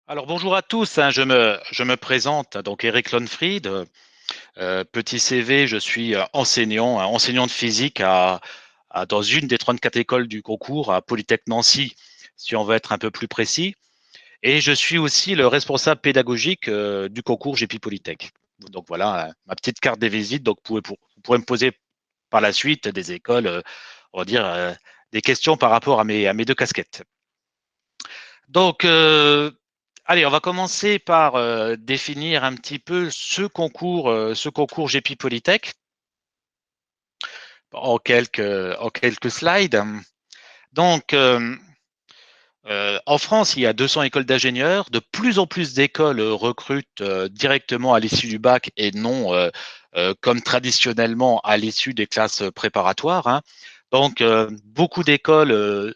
Alors bonjour à tous, je me présente, donc Eric Lonfried, petit CV, je suis enseignant, enseignant de physique dans une des 34 écoles du concours à Polytech Nancy, si on veut être un peu plus précis. Et je suis aussi le responsable pédagogique du concours GP Polytech. Donc voilà, ma petite carte des visites, donc vous pourrez me poser par la suite des écoles, on va dire, des questions par rapport à mes deux casquettes. Donc, allez, on va commencer par définir un petit peu ce concours GP Polytech en quelques slides. Donc, en France, il y a 200 écoles d'ingénieurs. De plus en plus d'écoles recrutent directement à l'issue du bac et non comme traditionnellement à l'issue des classes préparatoires, hein. Donc, beaucoup d'écoles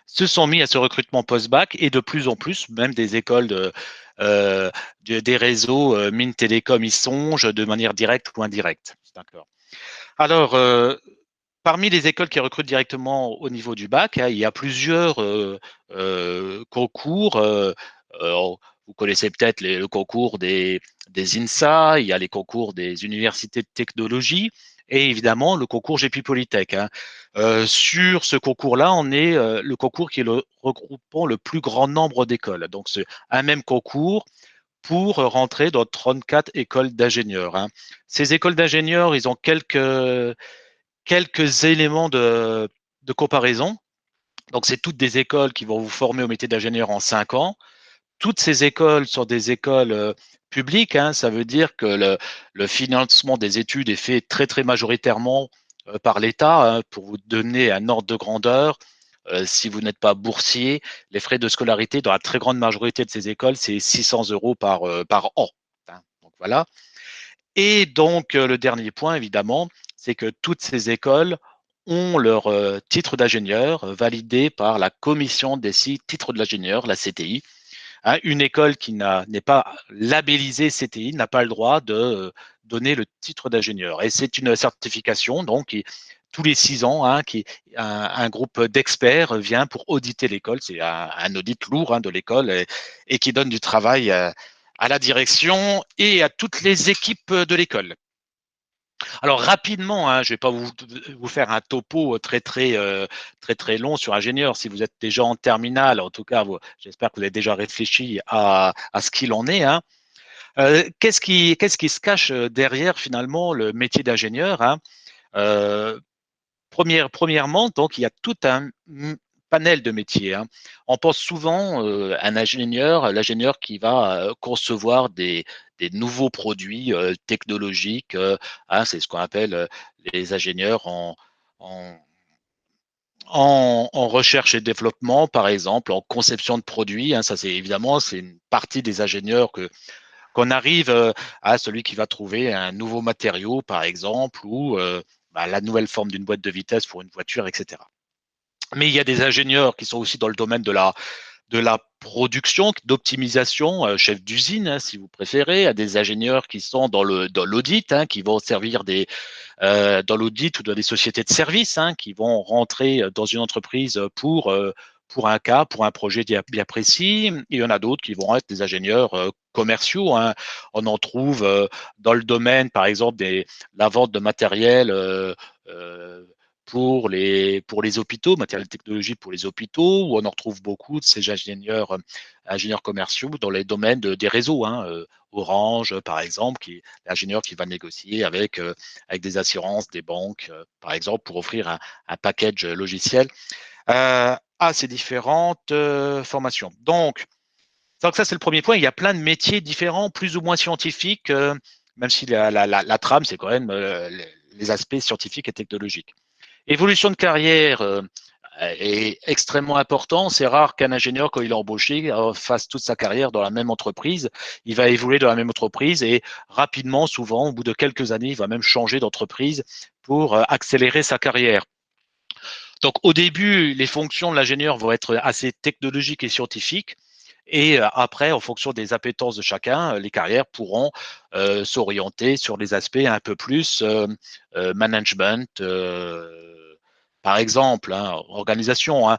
se sont mis à ce recrutement post-bac et de plus en plus, même des écoles des réseaux Mines Télécom y songent de manière directe ou indirecte. D'accord. Alors, parmi les écoles qui recrutent directement au niveau du bac, hein, il y a plusieurs concours. Vous connaissez peut-être le concours des INSA, il y a les concours des universités de technologie et évidemment le concours GP Polytech, hein. Sur ce concours-là, on est le concours qui est le regroupant le plus grand nombre d'écoles. Donc, c'est un même concours pour rentrer dans 34 écoles d'ingénieurs, hein. Ces écoles d'ingénieurs, ils ont quelques éléments de comparaison. Donc, c'est toutes des écoles qui vont vous former au métier d'ingénieur en 5 ans. Toutes ces écoles sont des écoles publiques, hein. Ça veut dire que le financement des études est fait très, très majoritairement par l'État, hein. Pour vous donner un ordre de grandeur, si vous n'êtes pas boursier, les frais de scolarité dans la très grande majorité de ces écoles, c'est 600 euros par an, hein. Donc, voilà. Et donc, le dernier point, évidemment, c'est que toutes ces écoles ont leur titre d'ingénieur validé par la commission des six titres de l'ingénieur, la CTI, hein. Une école qui n'est pas labellisée CTI n'a pas le droit de donner le titre d'ingénieur. Et c'est une certification, donc, tous les 6 ans, hein, un groupe d'experts vient pour auditer l'école. C'est un audit lourd, hein, de l'école et qui donne du travail à la direction et à toutes les équipes de l'école. Alors rapidement, hein, je ne vais pas vous faire un topo très long sur ingénieur. Si vous êtes déjà en terminale, en tout cas, j'espère que vous avez déjà réfléchi à ce qu'il en est, hein. Qu'est-ce qui se cache derrière finalement le métier d'ingénieur, hein? Euh, Premièrement, donc il y a tout un panel de métiers, hein. On pense souvent à un ingénieur, l'ingénieur qui va concevoir des nouveaux produits technologiques, hein. C'est ce qu'on appelle les ingénieurs en, en recherche et développement, par exemple, en conception de produits, hein. Ça, c'est évidemment, c'est une partie des ingénieurs qu'on arrive à celui qui va trouver un nouveau matériau, par exemple, ou la nouvelle forme d'une boîte de vitesse pour une voiture, etc. Mais il y a des ingénieurs qui sont aussi dans le domaine de la production, d'optimisation, chef d'usine, hein, si vous préférez, à des ingénieurs qui sont dans l'audit, hein, qui vont servir dans l'audit ou dans des sociétés de services, hein, qui vont rentrer dans une entreprise pour un cas, pour un projet bien précis. Et il y en a d'autres qui vont être des ingénieurs commerciaux, hein. On en trouve dans le domaine, par exemple, la vente de matériel pour les hôpitaux, matériel technologique pour les hôpitaux, où on en retrouve beaucoup de ces ingénieurs commerciaux dans les domaines des réseaux, hein, Orange, par exemple, qui est l'ingénieur qui va négocier avec des assurances, des banques, par exemple, pour offrir un package logiciel à ces différentes formations. Donc ça, c'est le premier point. Il y a plein de métiers différents, plus ou moins scientifiques, même si la trame, c'est quand même les aspects scientifiques et technologiques. Évolution de carrière est extrêmement important. C'est rare qu'un ingénieur, quand il est embauché, fasse toute sa carrière dans la même entreprise. Il va évoluer dans la même entreprise et rapidement, souvent, au bout de quelques années, il va même changer d'entreprise pour accélérer sa carrière. Donc, au début, les fonctions de l'ingénieur vont être assez technologiques et scientifiques. Et après, en fonction des appétences de chacun, les carrières pourront s'orienter sur des aspects un peu plus management, par exemple, hein, organisation, hein.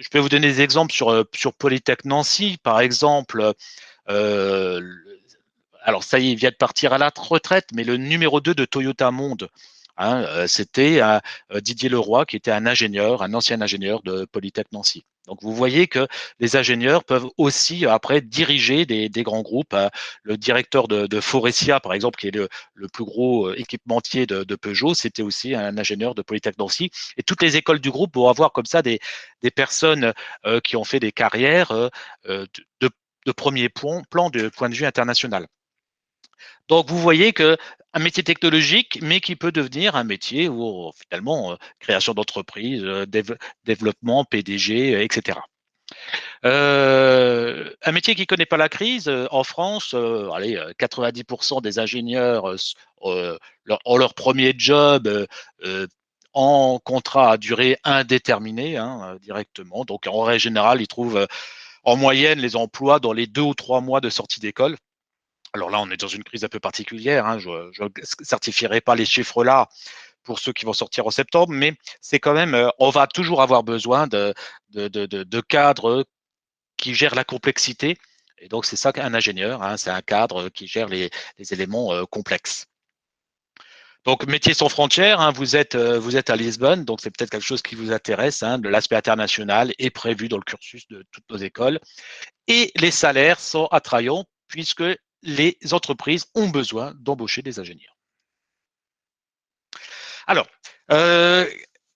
je peux vous donner des exemples sur Polytech Nancy, par exemple. Euh, alors ça y est, il vient de partir à la retraite, mais le numéro 2 de Toyota Monde, hein, c'était Didier Leroy, qui était un ingénieur, un ancien ingénieur de Polytech Nancy. Donc vous voyez que les ingénieurs peuvent aussi après diriger des grands groupes. Le directeur de Forestia, par exemple, qui est le plus gros équipementier de Peugeot, c'était aussi un ingénieur de Polytech Nancy. Et toutes les écoles du groupe vont avoir comme ça des personnes qui ont fait des carrières de, de premier plan de point de vue international. Donc, vous voyez que un métier technologique, mais qui peut devenir un métier où finalement création d'entreprise, développement, PDG, etc. Un métier qui ne connaît pas la crise en France, allez, 90% des ingénieurs ont leur premier job en contrat à durée indéterminée, hein, directement. Donc, en règle générale, ils trouvent en moyenne les emplois dans les 2 ou 3 mois de sortie d'école. Alors là, on est dans une crise un peu particulière, hein. Je ne certifierai pas les chiffres là pour ceux qui vont sortir en septembre, mais c'est quand même, on va toujours avoir besoin de cadres qui gèrent la complexité. Et donc, c'est ça qu'un ingénieur, hein, c'est un cadre qui gère les éléments complexes. Donc, métier sans frontières, hein, vous êtes à Lisbonne, donc c'est peut-être quelque chose qui vous intéresse. Hein, de l'aspect international est prévu dans le cursus de toutes nos écoles. Et les salaires sont attrayants puisque les entreprises ont besoin d'embaucher des ingénieurs. Alors, euh,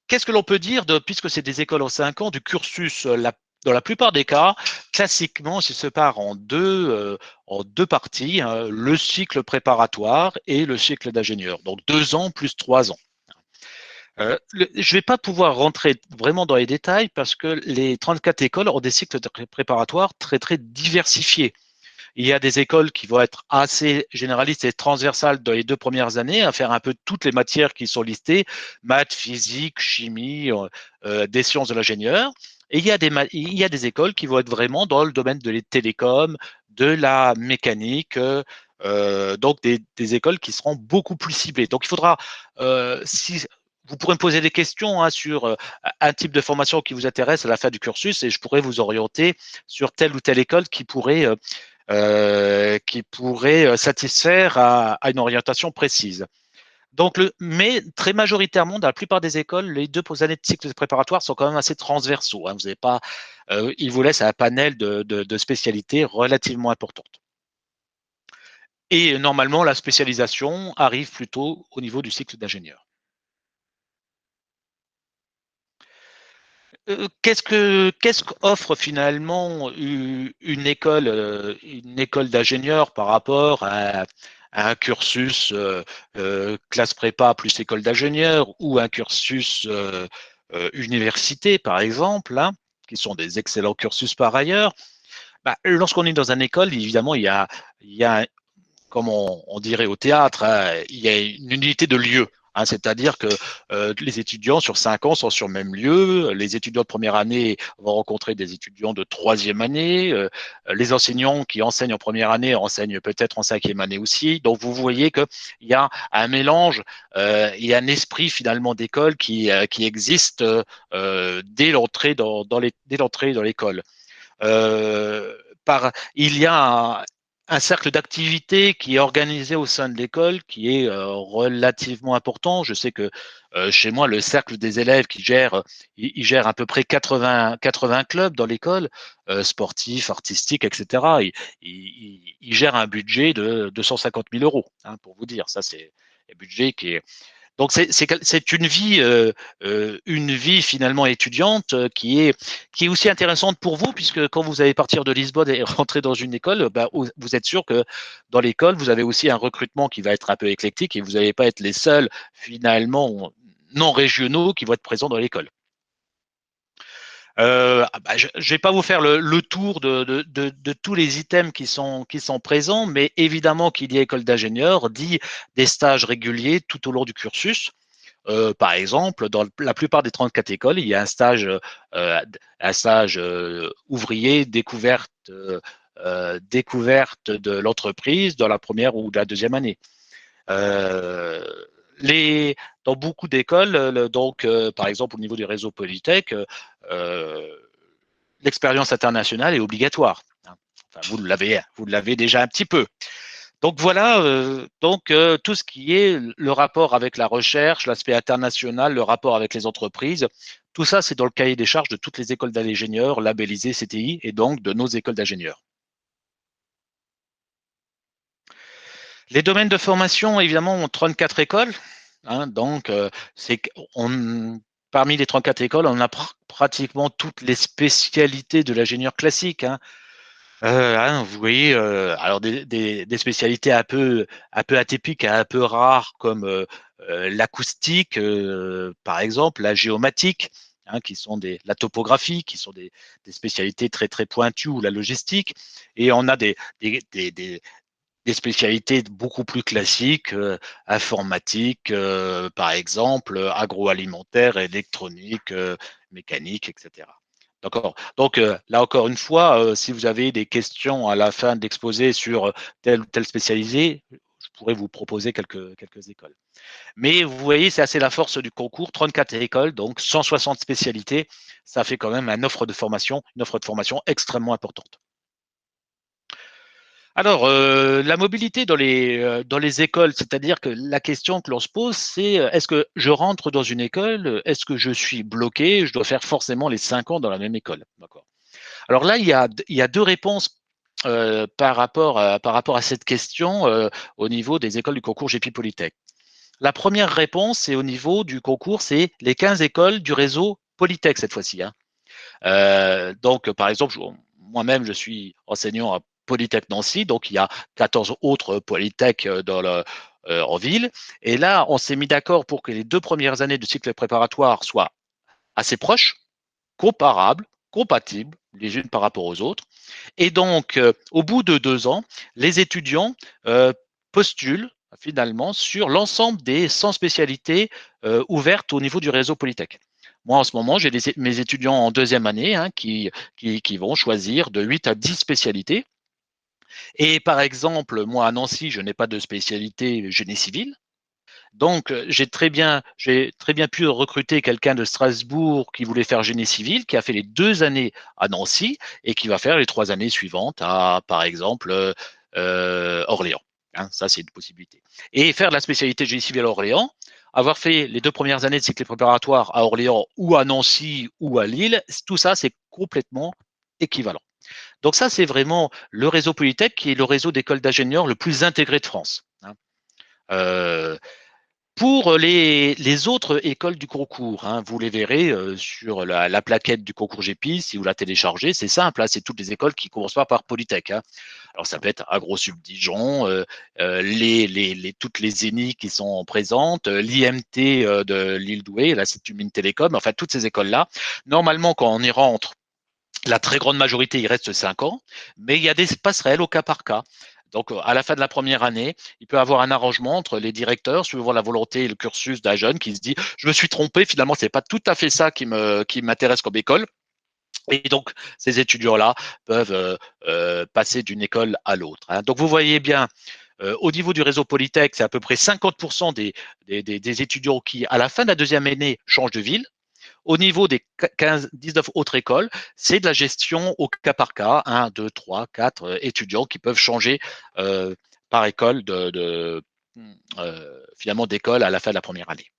qu'est-ce que l'on peut dire puisque c'est des écoles en 5 ans, du cursus dans la plupart des cas, classiquement, il se sépare en deux parties, hein, le cycle préparatoire et le cycle d'ingénieur. Donc 2 ans plus 3 ans. Je ne vais pas pouvoir rentrer vraiment dans les détails parce que les 34 écoles ont des cycles préparatoires très, très diversifiés. Il y a des écoles qui vont être assez généralistes et transversales dans les 2 premières années, à faire un peu toutes les matières qui sont listées, maths, physique, chimie, des sciences de l'ingénieur. Et il y a des écoles qui vont être vraiment dans le domaine de les télécoms, de la mécanique, donc des écoles qui seront beaucoup plus ciblées. Donc il faudra, si vous pourrez me poser des questions hein, sur un type de formation qui vous intéresse à la fin du cursus et je pourrais vous orienter sur telle ou telle école qui pourrait satisfaire à une orientation précise. Donc, mais très majoritairement, dans la plupart des écoles, les 2 années de cycle préparatoire sont quand même assez transversaux. Hein. Vous n'avez pas, ils vous laissent un panel de spécialités relativement importantes. Et normalement, la spécialisation arrive plutôt au niveau du cycle d'ingénieur. Qu'est-ce qu'offre finalement une école d'ingénieur par rapport à un cursus classe prépa plus école d'ingénieur ou un cursus université par exemple, hein, qui sont des excellents cursus par ailleurs. Bah, lorsqu'on est dans une école, évidemment, il y a comme on dirait au théâtre, hein, il y a une unité de lieu. Hein, c'est-à-dire que les étudiants sur 5 ans sont sur le même lieu, les étudiants de première année vont rencontrer des étudiants de troisième année, les enseignants qui enseignent en première année enseignent peut-être en cinquième année aussi. Donc vous voyez qu'il y a un mélange, il y a un esprit finalement d'école qui existe dès l'entrée dès l'entrée dans l'école. Il y a un cercle d'activité qui est organisé au sein de l'école qui est relativement important. Je sais que chez moi, le cercle des élèves il gère à peu près 80 clubs dans l'école, sportifs, artistiques, etc. Il gère un budget de 250 000 euros, hein, pour vous dire. Ça, c'est un budget qui est, donc c'est une vie finalement étudiante qui est aussi intéressante pour vous puisque quand vous allez partir de Lisbonne et rentrer dans une école, bah, vous êtes sûr que dans l'école vous avez aussi un recrutement qui va être un peu éclectique et vous n'allez pas être les seuls finalement non régionaux qui vont être présents dans l'école. Je ne vais pas vous faire le tour de tous les items qui sont présents, mais évidemment qu'il y a école d'ingénieur, dit des stages réguliers tout au long du cursus. Par exemple, dans la plupart des 34 écoles, il y a un stage ouvrier découverte de l'entreprise dans la première ou la deuxième année. Euh, dans beaucoup d'écoles, donc par exemple au niveau du réseau Polytech, l'expérience internationale est obligatoire. Enfin, vous l'avez déjà un petit peu. Donc voilà, tout ce qui est le rapport avec la recherche, l'aspect international, le rapport avec les entreprises, tout ça, c'est dans le cahier des charges de toutes les écoles d'ingénieurs labellisées CTI et donc de nos écoles d'ingénieurs. Les domaines de formation, évidemment, ont 34 écoles. Hein, donc, parmi les 34 écoles, on a pratiquement toutes les spécialités de l'ingénieur classique. Hein. Vous voyez, alors des spécialités un peu atypiques, un peu rares, comme l'acoustique, par exemple, la géomatique, hein, la topographie, qui sont des spécialités très très pointues, ou la logistique. Et on a des spécialités beaucoup plus classiques, informatique, par exemple, agroalimentaire, électronique, mécanique, etc. D'accord. Donc là encore une fois, si vous avez des questions à la fin de l'exposé sur telle ou telle spécialisée, je pourrais vous proposer quelques écoles. Mais vous voyez, c'est assez la force du concours, 34 écoles, donc 160 spécialités, ça fait quand même une offre de formation extrêmement importante. Alors, la mobilité dans les écoles, c'est-à-dire que la question que l'on se pose, c'est est-ce que je rentre dans une école, est-ce que je suis bloqué, je dois faire forcément les 5 ans dans la même école. D'accord. Alors là, il y a deux réponses par rapport à cette question au niveau des écoles du concours GP Polytech. La première réponse, c'est au niveau du concours, c'est les 15 écoles du réseau Polytech cette fois-ci. Hein. Donc, par exemple, moi-même, je suis enseignant à Polytech Nancy, donc il y a 14 autres Polytech en ville. Et là, on s'est mis d'accord pour que les 2 premières années du cycle préparatoire soient assez proches, comparables, compatibles les unes par rapport aux autres. Et donc, au bout de 2 ans, les étudiants postulent finalement sur l'ensemble des 100 spécialités ouvertes au niveau du réseau Polytech. Moi, en ce moment, j'ai mes étudiants en deuxième année hein, qui vont choisir de 8 à 10 spécialités. Et par exemple, moi, à Nancy, je n'ai pas de spécialité génie civil. Donc, j'ai très bien pu recruter quelqu'un de Strasbourg qui voulait faire génie civil, qui a fait les 2 années à Nancy et qui va faire les 3 années suivantes à, par exemple, Orléans. Hein, ça, c'est une possibilité. Et faire la spécialité génie civil à Orléans, avoir fait les 2 premières années de cycle préparatoire à Orléans ou à Nancy ou à Lille, tout ça, c'est complètement équivalent. Donc ça, c'est vraiment le réseau Polytech qui est le réseau d'écoles d'ingénieurs le plus intégré de France. Hein. Euh, pour les autres écoles du concours, hein, vous les verrez sur la plaquette du concours GEPI, si vous la téléchargez, c'est simple, hein, c'est toutes les écoles qui commencent pas par Polytech. Hein. Alors ça peut être AgroSub Dijon, toutes les ENI qui sont présentes, l'IMT de l'île Douai, l'Institut Mines Télécom, enfin toutes ces écoles-là. Normalement, quand on y rentre, la très grande majorité, il reste 5 ans, mais il y a des passerelles au cas par cas. Donc, à la fin de la première année, il peut y avoir un arrangement entre les directeurs, suivant la volonté et le cursus d'un jeune qui se dit je me suis trompé, finalement, c'est pas tout à fait ça qui m'intéresse comme école. Et donc, ces étudiants-là peuvent passer d'une école à l'autre. Hein. Donc, vous voyez bien, au niveau du réseau Polytech, c'est à peu près 50% des étudiants qui, à la fin de la deuxième année, changent de ville. Au niveau des 19 autres écoles, c'est de la gestion au cas par cas, 1, 2, 3, 4 étudiants qui peuvent changer par école finalement d'école à la fin de la première année.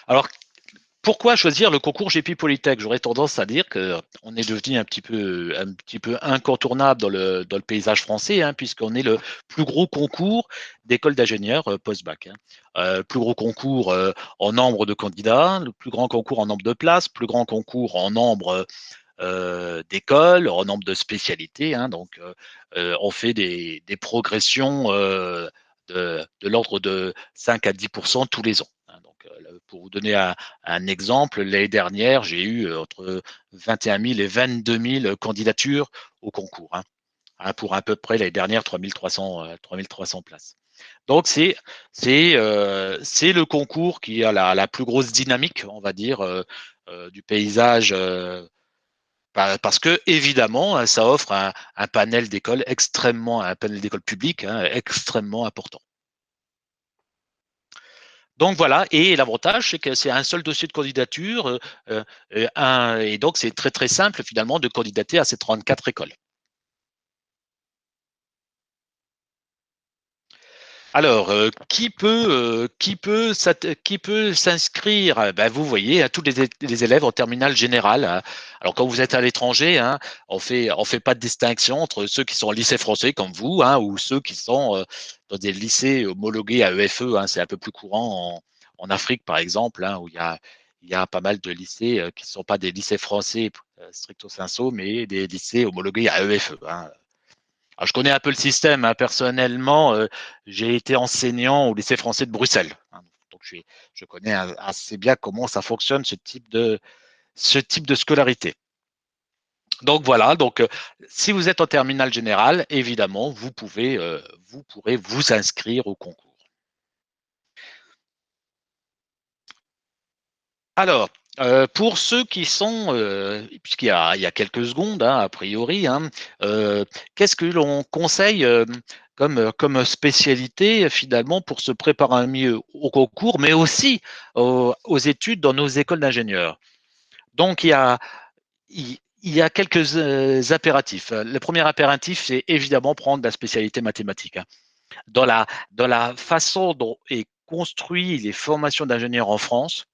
Alors, pourquoi choisir le concours GP Polytech? J'aurais tendance à dire qu'on est devenu un petit peu incontournable dans le paysage français, hein, puisqu'on est le plus gros concours d'école d'ingénieurs post-bac. Hein. Plus gros concours en nombre de candidats, le plus grand concours en nombre de places, plus grand concours en nombre d'écoles, en nombre de spécialités. Hein, donc, on fait des progressions de l'ordre de 5 à 10% tous les ans. Hein, donc, pour vous donner un exemple, l'année dernière, j'ai eu entre 21 000 et 22 000 candidatures au concours. Hein, pour à peu près l'année dernière 3300 places. Donc c'est le concours qui a la plus grosse dynamique, on va dire, du paysage parce que évidemment, ça offre un panel d'écoles un panel d'écoles publiques hein, extrêmement important. Donc voilà, et l'avantage, c'est que c'est un seul dossier de candidature, et donc c'est très très simple finalement de candidater à ces 34 écoles. Alors, qui peut s'inscrire? Ben, vous voyez, à tous les élèves en terminale générale, hein. Alors, quand vous êtes à l'étranger, hein, on fait pas de distinction entre ceux qui sont au lycée français comme vous, hein, ou ceux qui sont dans des lycées homologués à EFE, hein. C'est un peu plus courant en Afrique, par exemple, hein, où il y a pas mal de lycées qui ne sont pas des lycées français stricto sensu, mais des lycées homologués à EFE, hein. Alors, je connais un peu le système, hein. Personnellement, j'ai été enseignant au lycée français de Bruxelles, hein. Donc, je connais assez bien comment ça fonctionne, ce type de scolarité. Donc, voilà. Donc, si vous êtes en terminale générale, évidemment, vous pourrez vous inscrire au concours. Alors, pour ceux qui sont, il y a quelques secondes, hein, a priori, hein, qu'est-ce que l'on conseille comme spécialité finalement pour se préparer mieux au concours, mais aussi aux études dans nos écoles d'ingénieurs? Donc, il y a quelques impératifs. Le premier impératif, c'est évidemment prendre la spécialité mathématique, hein. Dans dans la façon dont est construit les formations d'ingénieurs en France,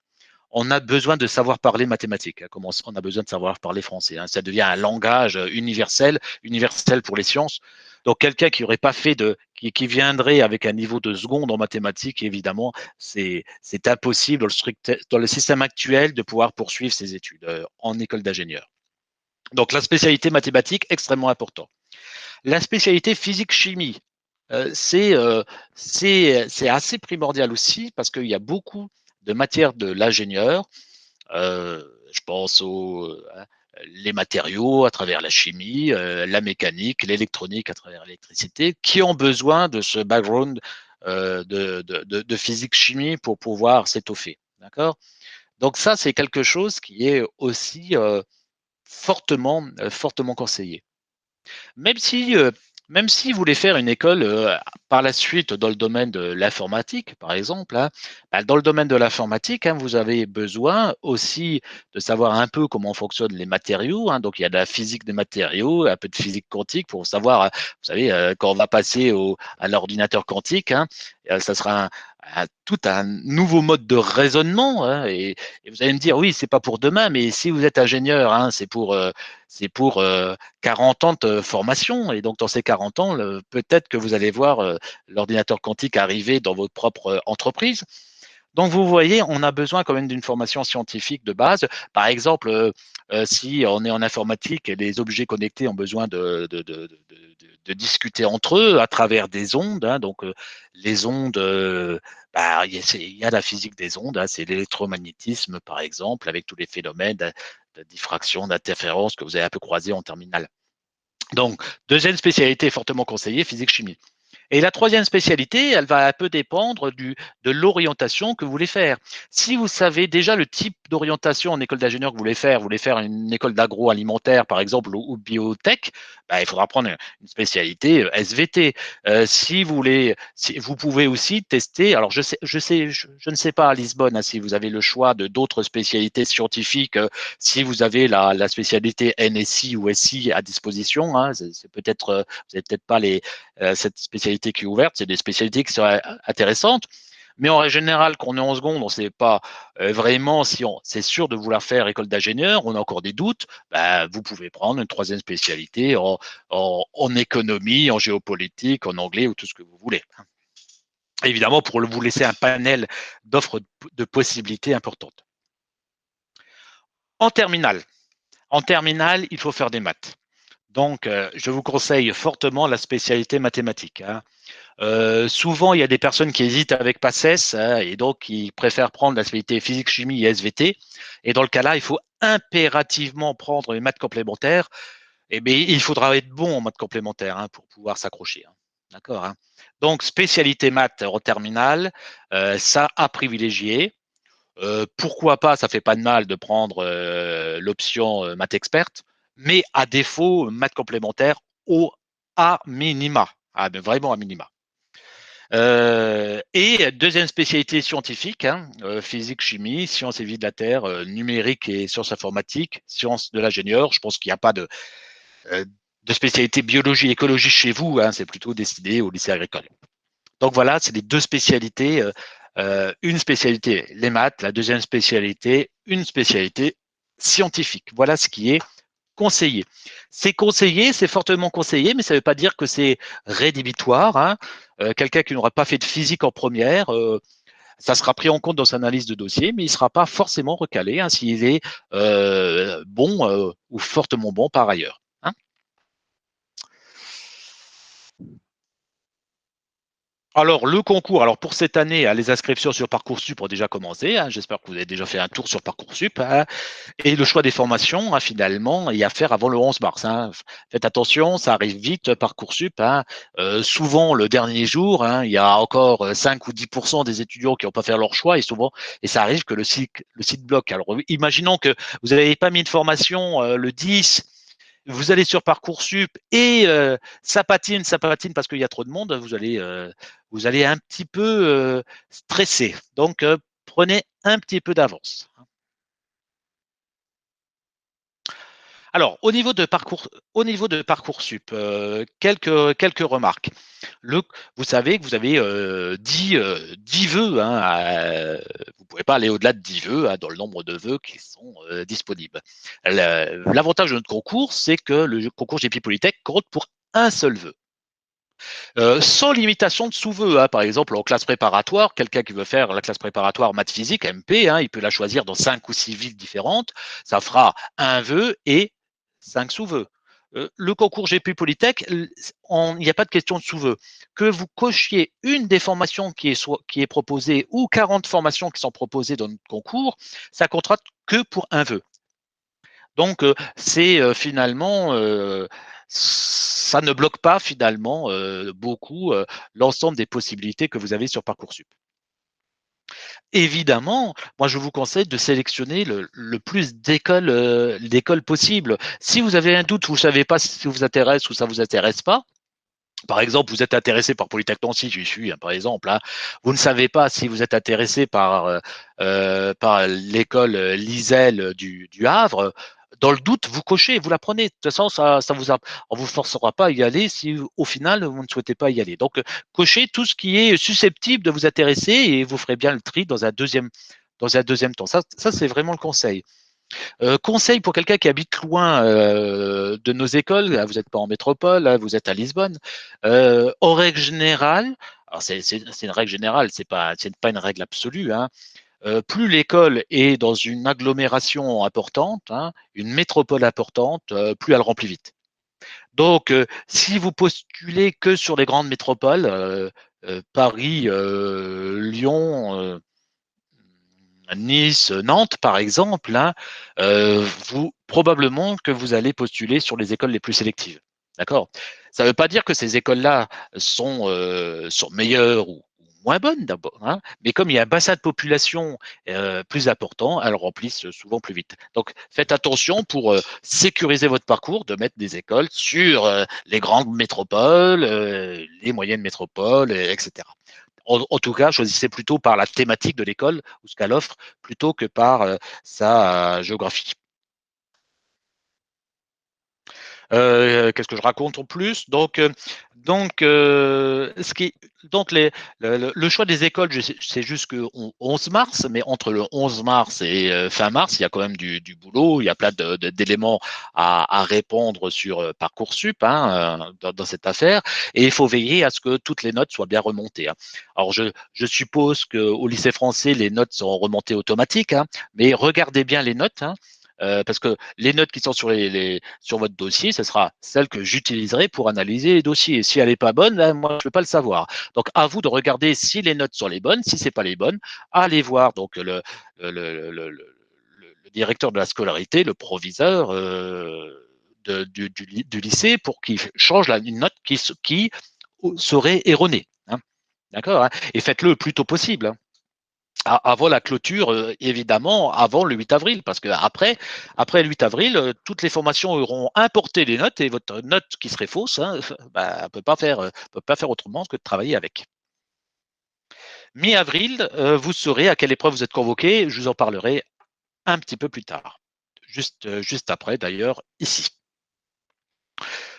on a besoin de savoir parler mathématiques, hein, comme on a besoin de savoir parler français, hein. Ça devient un langage universel, universel pour les sciences. Donc quelqu'un qui n'aurait pas fait qui viendrait avec un niveau de seconde en mathématiques, évidemment, c'est impossible dans le système actuel de pouvoir poursuivre ses études en école d'ingénieur. Donc la spécialité mathématique, extrêmement important. La spécialité physique-chimie, euh, c'est euh, c'est assez primordial aussi parce qu'il y a beaucoup de matières de l'ingénieur. Je pense les matériaux à travers la chimie, la mécanique, l'électronique à travers l'électricité, qui ont besoin de ce background de physique-chimie pour pouvoir s'étoffer. D'accord. Donc ça, c'est quelque chose qui est aussi fortement conseillé. Même si, euh, même si vous voulez faire une école par la suite dans le domaine de l'informatique, par exemple, hein, bah, dans le domaine de l'informatique, hein, vous avez besoin aussi de savoir un peu comment fonctionnent les matériaux, hein. Donc, il y a de la physique des matériaux, un peu de physique quantique pour savoir, vous savez, quand on va passer à l'ordinateur quantique, hein, ça sera tout un nouveau mode de raisonnement, hein, et vous allez me dire, oui, c'est pas pour demain, mais si vous êtes ingénieur, hein, c'est pour 40 ans de formation. Et donc, dans ces 40 ans, peut-être que vous allez voir l'ordinateur quantique arriver dans votre propre entreprise. Donc, vous voyez, on a besoin quand même d'une formation scientifique de base. Par exemple, si on est en informatique et les objets connectés ont besoin de discuter entre eux à travers des ondes, hein. Donc, les ondes, bah, il y a la physique des ondes, hein, c'est l'électromagnétisme, par exemple, avec tous les phénomènes de diffraction, d'interférence que vous avez un peu croisés en terminale. Donc, deuxième spécialité fortement conseillée, physique-chimie. Et la troisième spécialité, elle va un peu dépendre de l'orientation que vous voulez faire. Si vous savez déjà le type d'orientation en école d'ingénieur que vous voulez faire une école d'agroalimentaire par exemple ou biotech, bah, il faudra prendre une spécialité SVT. Si vous voulez, si, vous pouvez aussi tester. Alors je ne sais pas à Lisbonne hein, si vous avez le choix de d'autres spécialités scientifiques, si vous avez la spécialité NSI ou SI à disposition, hein, c'est peut-être, vous n'avez peut-être pas cette spécialité qui est ouverte, c'est des spécialités qui sont intéressantes. Mais en général, quand on est en seconde, on ne sait pas vraiment si on c'est sûr de vouloir faire école d'ingénieur, on a encore des doutes, ben, vous pouvez prendre une troisième spécialité en économie, en géopolitique, en anglais ou tout ce que vous voulez. Évidemment, pour vous laisser un panel d'offres de possibilités importantes. En terminale, il faut faire des maths. Donc, je vous conseille fortement la spécialité mathématique, hein. Souvent, il y a des personnes qui hésitent avec PACES hein, et donc qui préfèrent prendre la spécialité physique, chimie et SVT. Et dans le cas-là, il faut impérativement prendre les maths complémentaires. Et bien, il faudra être bon en maths complémentaires hein, pour pouvoir s'accrocher, hein. D'accord, hein. Donc, spécialité maths en terminale, ça à privilégier. Pourquoi pas, ça fait pas de mal de prendre l'option maths experte, mais à défaut, maths complémentaires au à minima, ah, mais vraiment à minima. Et deuxième spécialité scientifique, hein, physique, chimie, sciences et vie de la Terre, numérique et sciences informatiques, sciences de l'ingénieur. Je pense qu'il n'y a pas euh, de spécialité biologie, écologie chez vous, hein, c'est plutôt destiné au lycée agricole. Donc voilà, c'est les deux spécialités. Une spécialité, les maths, la deuxième spécialité, une spécialité scientifique. Voilà ce qui est conseillé. C'est conseillé, c'est fortement conseillé, mais ça ne veut pas dire que c'est rédhibitoire, hein. Quelqu'un qui n'aura pas fait de physique en première, ça sera pris en compte dans sa analyse de dossier, mais il ne sera pas forcément recalé, hein, s'il est bon ou fortement bon par ailleurs, hein. Alors, le concours, alors pour cette année, les inscriptions sur Parcoursup ont déjà commencé, hein. J'espère que vous avez déjà fait un tour sur Parcoursup, hein. Et le choix des formations, hein, finalement, il y a à faire avant le 11 mars, hein. Faites attention, ça arrive vite, Parcoursup, hein. Souvent, le dernier jour, hein, il y a encore 5 ou 10% des étudiants qui n'ont pas fait leur choix, et ça arrive que le site bloque. Alors, imaginons que vous n'avez pas mis de formation le 10, vous allez sur Parcoursup et ça patine parce qu'il y a trop de monde, vous allez un petit peu stresser. Donc, prenez un petit peu d'avance. Alors, au niveau de Parcoursup, quelques remarques. Vous savez que vous avez 10 vœux, hein, vous ne pouvez pas aller au-delà de 10 vœux, hein, dans le nombre de vœux qui sont disponibles. L'avantage de notre concours, c'est que le concours GP Polytech compte pour un seul vœu. Sans limitation de sous-vœux, hein. Par exemple, en classe préparatoire, quelqu'un qui veut faire la classe préparatoire maths physique, MP, hein, il peut la choisir dans 5 ou 6 villes différentes. Ça fera un vœu et 5 sous-vœux. Le concours GP Polytech, il n'y a pas de question de sous-vœux. Que vous cochiez une des formations qui est proposée ou 40 formations qui sont proposées dans notre concours, ça comptera que pour un vœu. Donc, c'est finalement, ça ne bloque pas finalement beaucoup l'ensemble des possibilités que vous avez sur Parcoursup. Évidemment, moi je vous conseille de sélectionner le plus d'écoles possible. Si vous avez un doute, vous ne savez pas si ça vous intéresse ou ça ne vous intéresse pas. Par exemple, vous êtes intéressé par Polytech Nancy, j'y suis, hein, par exemple, hein. Vous ne savez pas si vous êtes intéressé par l'école Lisel du Havre. Dans le doute, vous cochez, vous la prenez. De toute façon, on vous forcera pas à y aller si au final vous ne souhaitez pas y aller. Donc, cochez tout ce qui est susceptible de vous intéresser et vous ferez bien le tri dans un deuxième temps. Ça c'est vraiment le conseil. Conseil pour quelqu'un qui habite loin de nos écoles, là, vous n'êtes pas en métropole, là, vous êtes à Lisbonne. En règle générale, alors c'est une règle générale, c'est pas une règle absolue, hein. Plus l'école est dans une agglomération importante, hein, une métropole importante, plus elle remplit vite. Donc, si vous postulez que sur les grandes métropoles, Paris, Lyon, Nice, Nantes, par exemple, hein, probablement que vous allez postuler sur les écoles les plus sélectives. D'accord? Ça ne veut pas dire que ces écoles-là sont meilleures ou moins bonnes d'abord, hein, mais comme il y a un bassin de population plus important, elles remplissent souvent plus vite. Donc, faites attention pour sécuriser votre parcours de mettre des écoles sur les grandes métropoles, les moyennes métropoles, etc. En tout cas, choisissez plutôt par la thématique de l'école ou ce qu'elle offre plutôt que par sa géographie. Qu'est-ce que je raconte en plus? Donc, le choix des écoles, c'est jusqu'au 11 mars, mais entre le 11 mars et fin mars, il y a quand même du boulot, il y a plein d'éléments à répondre sur Parcoursup, hein, dans cette affaire, et il faut veiller à ce que toutes les notes soient bien remontées, hein. Alors, je suppose qu'au lycée français, les notes sont remontées automatiques, hein, mais regardez bien les notes, hein, parce que les notes qui sont sur votre dossier, ce sera celle que j'utiliserai pour analyser les dossiers. Et si elle n'est pas bonne, là, moi, je ne peux pas le savoir. Donc, à vous de regarder si les notes sont les bonnes. Si ce n'est pas les bonnes, allez voir donc le directeur de la scolarité, le proviseur du lycée pour qu'il change une note qui serait erronée, hein. D'accord, hein. Et faites-le le plus tôt possible, hein, avant la clôture, évidemment, avant le 8 avril, parce que après le 8 avril, toutes les formations auront importé les notes et votre note qui serait fausse, hein, bah, ne peut pas faire autrement que de travailler avec. Mi-avril, vous saurez à quelle épreuve vous êtes convoqué. Je vous en parlerai un petit peu plus tard, juste après d'ailleurs, ici.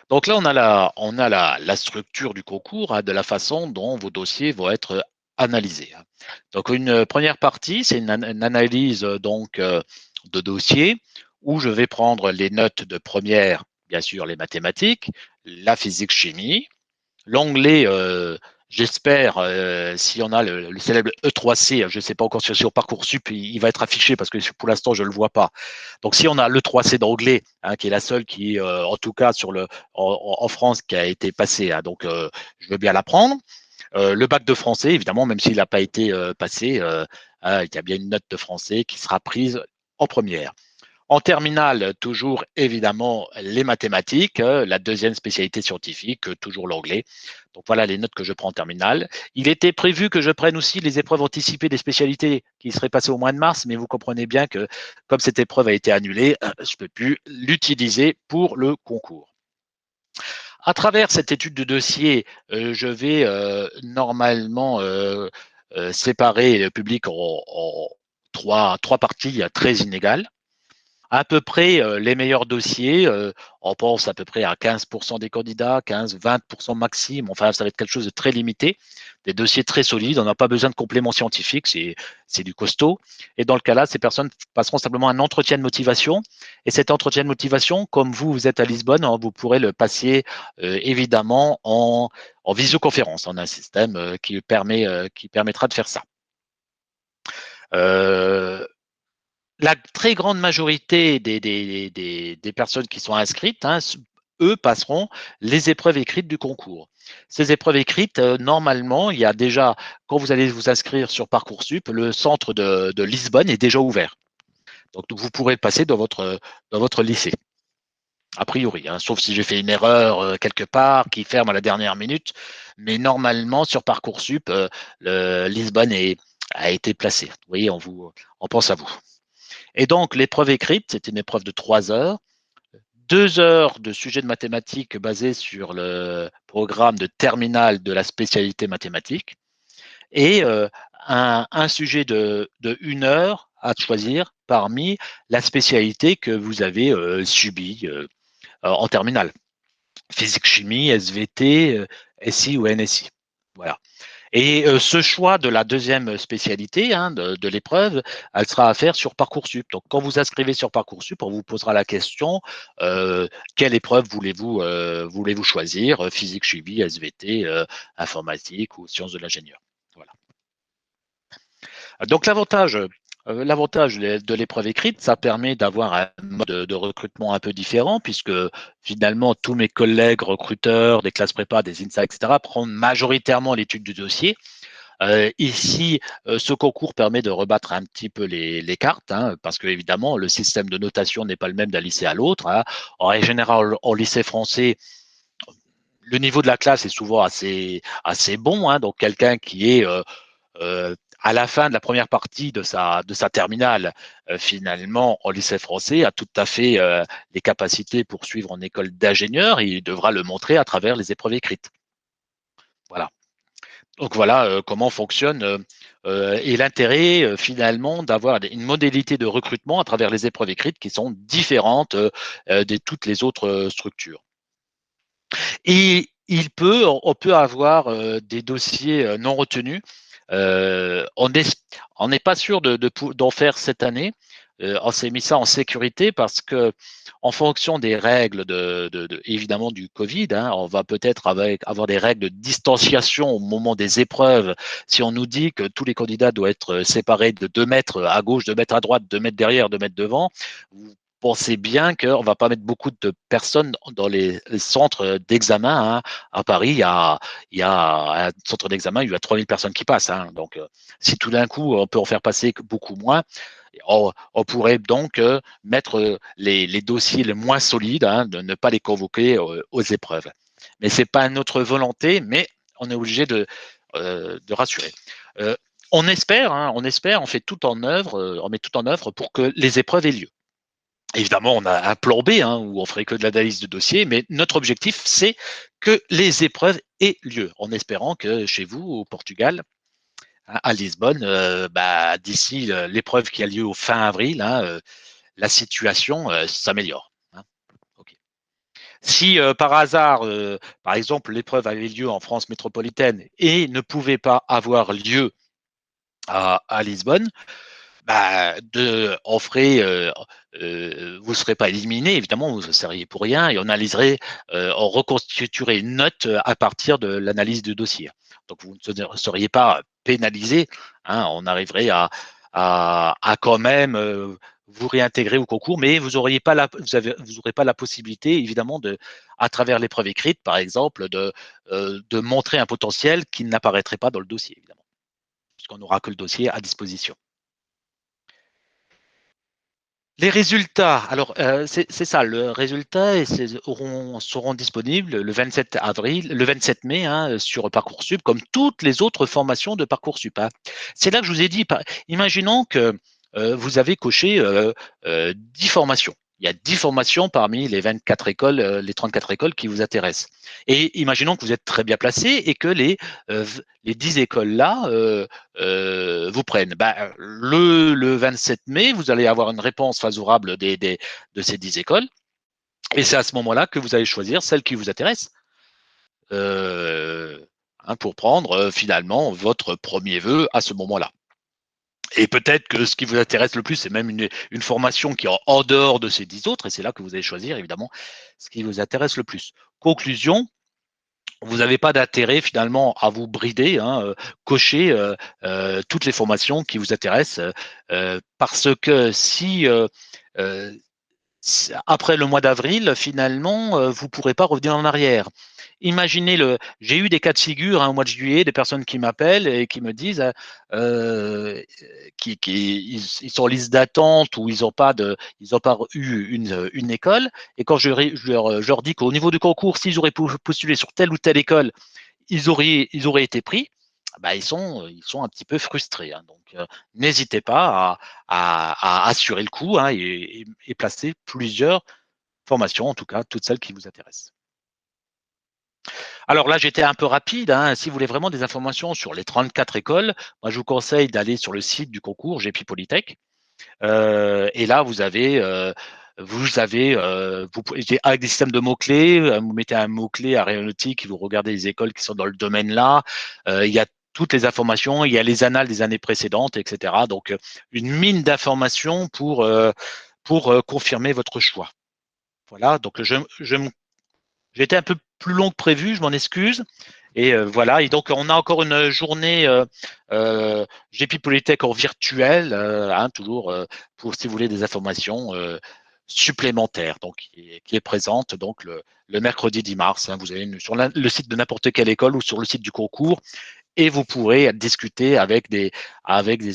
Donc là, on a la structure du concours, hein, de la façon dont vos dossiers vont être analysés. Hein. Donc une première partie, c'est une analyse donc de dossier où je vais prendre les notes de première, bien sûr les mathématiques, la physique-chimie, l'onglet, j'espère, si on a le célèbre E3C, je ne sais pas encore sur Parcoursup, il va être affiché parce que pour l'instant, je ne le vois pas. Donc, si on a l'E3C d'anglais, hein, qui est la seule qui, en tout cas, en France, qui a été passée, hein, donc je veux bien la prendre. Le bac de français, évidemment, même s'il n'a pas été passé, il y a bien une note de français qui sera prise en première. En terminale, toujours évidemment les mathématiques, la deuxième spécialité scientifique, toujours l'anglais. Donc voilà les notes que je prends en terminale. Il était prévu que je prenne aussi les épreuves anticipées des spécialités qui seraient passées au mois de mars, mais vous comprenez bien que comme cette épreuve a été annulée, je ne peux plus l'utiliser pour le concours. À travers cette étude de dossier, je vais normalement séparer le public en trois parties très inégales. À peu près les meilleurs dossiers, on pense à peu près à 15% des candidats, 15-20% maximum, enfin ça va être quelque chose de très limité, des dossiers très solides, on n'a pas besoin de compléments scientifiques, c'est du costaud. Et dans le cas là, ces personnes passeront simplement un entretien de motivation. Et cet entretien de motivation, comme vous êtes à Lisbonne, hein, vous pourrez le passer évidemment en visioconférence, en un système qui permettra de faire ça. Euh, la très grande majorité des personnes qui sont inscrites, hein, eux passeront les épreuves écrites du concours. Ces épreuves écrites, normalement, il y a déjà, quand vous allez vous inscrire sur Parcoursup, le centre de Lisbonne est déjà ouvert. Donc, vous pourrez passer dans votre lycée, a priori, hein, sauf si j'ai fait une erreur quelque part qui ferme à la dernière minute. Mais normalement, sur Parcoursup, Lisbonne a été placé. Vous voyez, on pense à vous. Et donc, l'épreuve écrite, c'est une épreuve de 3 heures, 2 heures de sujet de mathématiques basé sur le programme de terminale de la spécialité mathématique et un sujet de 1 heure à choisir parmi la spécialité que vous avez subie en terminale. Physique, chimie, SVT, SI ou NSI. Voilà. Et ce choix de la deuxième spécialité, hein, de l'épreuve, elle sera à faire sur Parcoursup. Donc, quand vous inscrivez sur Parcoursup, on vous posera la question quelle épreuve voulez-vous choisir, physique, chimie, SVT, informatique ou sciences de l'ingénieur. Voilà. Donc, l'avantage de l'épreuve écrite, ça permet d'avoir un mode de recrutement un peu différent, puisque finalement, tous mes collègues recruteurs des classes prépa, des INSA, etc., prennent majoritairement l'étude du dossier. Ici, ce concours permet de rebattre un petit peu les cartes, hein, parce que évidemment, le système de notation n'est pas le même d'un lycée à l'autre. Hein. En règle générale, en lycée français, le niveau de la classe est souvent assez bon. Hein, donc, quelqu'un qui est à la fin de la première partie de sa terminale, finalement, en lycée français, a tout à fait les capacités pour suivre en école d'ingénieur et il devra le montrer à travers les épreuves écrites. Voilà. Donc voilà comment fonctionne et l'intérêt finalement d'avoir une modalité de recrutement à travers les épreuves écrites qui sont différentes de toutes les autres structures. Et on peut avoir des dossiers non retenus. On n'est pas sûr d'en faire cette année. On s'est mis ça en sécurité parce que, en fonction des règles évidemment du Covid, hein, on va peut-être avoir des règles de distanciation au moment des épreuves. Si on nous dit que tous les candidats doivent être séparés de 2 mètres à gauche, 2 mètres à droite, 2 mètres derrière, 2 mètres devant, vous pensez bien qu'on ne va pas mettre beaucoup de personnes dans les centres d'examen. Hein. À Paris, il y a un centre d'examen, il y a 3000 personnes qui passent. Hein. Donc, si tout d'un coup, on peut en faire passer beaucoup moins, on pourrait donc mettre les dossiers les moins solides, hein, de ne pas les convoquer aux épreuves. Mais ce n'est pas notre volonté, mais on est obligé de rassurer. Euh, hein, on fait tout en œuvre, on met tout en œuvre pour que les épreuves aient lieu. Évidemment, on a un plan B hein, où on ferait que de l'analyse de dossier, mais notre objectif, c'est que les épreuves aient lieu, en espérant que chez vous, au Portugal, à Lisbonne, d'ici l'épreuve qui a lieu au fin avril, la situation s'améliore. Okay. Si par hasard, par exemple, l'épreuve avait lieu en France métropolitaine et ne pouvait pas avoir lieu à Lisbonne, on ferait, vous ne serez pas éliminé, évidemment, vous ne seriez pour rien, et on reconstituerait une note à partir de l'analyse du dossier. Donc vous ne seriez pas pénalisé, on arriverait à quand même vous réintégrer au concours, mais vous n'aurez pas la possibilité, évidemment, à travers l'épreuve écrite, par exemple, de montrer un potentiel qui n'apparaîtrait pas dans le dossier, évidemment, puisqu'on n'aura que le dossier à disposition. Les résultats, alors c'est ça, le résultat seront disponibles le 27 avril, le 27 mai sur Parcoursup, comme toutes les autres formations de Parcoursup. C'est là que je vous ai dit, imaginons que vous avez coché 10 formations. Il y a 10 formations parmi les 24 écoles, les 34 écoles qui vous intéressent. Et imaginons que vous êtes très bien placé et que les 10 écoles-là vous prennent. Le 27 mai, vous allez avoir une réponse favorable de ces 10 écoles. Et c'est à ce moment-là que vous allez choisir celle qui vous intéresse pour prendre finalement votre premier vœu à ce moment-là. Et peut-être que ce qui vous intéresse le plus, c'est même une formation qui est en dehors de ces 10 autres, et c'est là que vous allez choisir évidemment ce qui vous intéresse le plus. Conclusion, vous n'avez pas d'intérêt finalement à vous brider, cocher toutes les formations qui vous intéressent, parce que si après le mois d'avril, finalement, vous ne pourrez pas revenir en arrière. Imaginez j'ai eu des cas de figure au mois de juillet, des personnes qui m'appellent et qui me disent ils sont en liste d'attente ou ils n'ont pas eu une école. Et quand je leur dis qu'au niveau du concours, s'ils auraient postulé sur telle ou telle école, ils auraient été pris, ils sont un petit peu frustrés. Donc, n'hésitez pas à assurer le coup et placer plusieurs formations, en tout cas, toutes celles qui vous intéressent. Alors là, j'étais un peu rapide. Si vous voulez vraiment des informations sur les 34 écoles, moi, je vous conseille d'aller sur le site du concours GP Polytech. Et là, vous avez avec des systèmes de mots-clés, vous mettez un mot-clé aéronautique, vous regardez les écoles qui sont dans le domaine là. Il y a toutes les informations, il y a les annales des années précédentes, etc. Donc, une mine d'informations pour confirmer votre choix. Voilà, donc j'ai été un peu plus long que prévu, je m'en excuse. Et voilà, et donc on a encore une journée GP Polytech en virtuel, toujours pour si vous voulez des informations supplémentaires, donc qui est présente donc le mercredi 10 mars. Vous allez sur le site de n'importe quelle école ou sur le site du concours et vous pourrez discuter avec des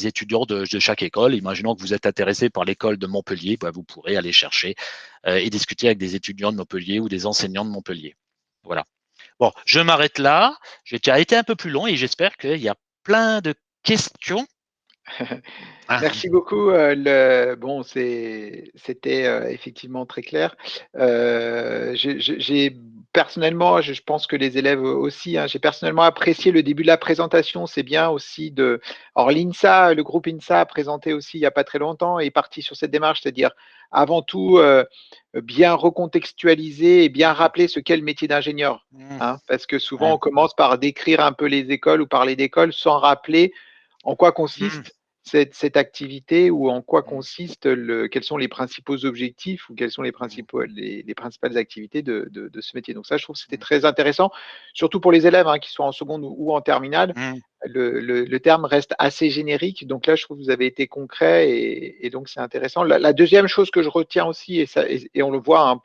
étudiants de chaque école. Imaginons que vous êtes intéressé par l'école de Montpellier, vous pourrez aller chercher et discuter avec des étudiants de Montpellier ou des enseignants de Montpellier. Voilà. Bon, je m'arrête là. J'ai déjà été un peu plus long et j'espère qu'il y a plein de questions. Merci beaucoup. Bon, c'était effectivement très clair. J'ai personnellement, je pense que les élèves aussi, j'ai personnellement apprécié le début de la présentation. C'est bien aussi Alors l'INSA, le groupe INSA a présenté aussi il n'y a pas très longtemps et est parti sur cette démarche, c'est-à-dire avant tout bien recontextualiser et bien rappeler ce qu'est le métier d'ingénieur. Parce que souvent on commence par décrire un peu les écoles ou parler d'écoles sans rappeler en quoi consiste cette activité ou en quoi consiste quels sont les principaux objectifs ou quelles sont les principales activités de ce métier. Donc ça, je trouve que c'était très intéressant, surtout pour les élèves qui sont en seconde ou en terminale. Le terme reste assez générique, donc là, je trouve que vous avez été concret et donc c'est intéressant. La deuxième chose que je retiens aussi, et on le voit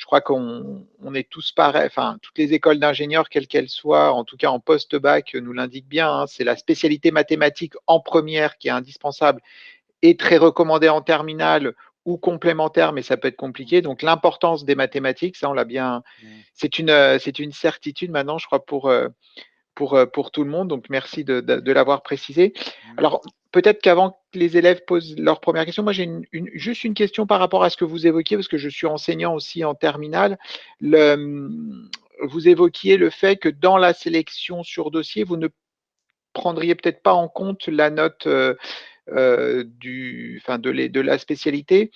je crois qu'on est tous pareils, enfin, toutes les écoles d'ingénieurs, quelles qu'elles soient, en tout cas en post-bac, nous l'indiquent bien, c'est la spécialité mathématique en première qui est indispensable et très recommandée en terminale ou complémentaire, mais ça peut être compliqué. Donc, l'importance des mathématiques, ça, on l'a bien. C'est une certitude maintenant, je crois, pour tout le monde. Donc, merci de l'avoir précisé. Alors, peut-être qu'avant que les élèves posent leur première question, moi, j'ai juste une question par rapport à ce que vous évoquiez, parce que je suis enseignant aussi en terminale. Vous évoquiez le fait que dans la sélection sur dossier, vous ne prendriez peut-être pas en compte la note de la spécialité.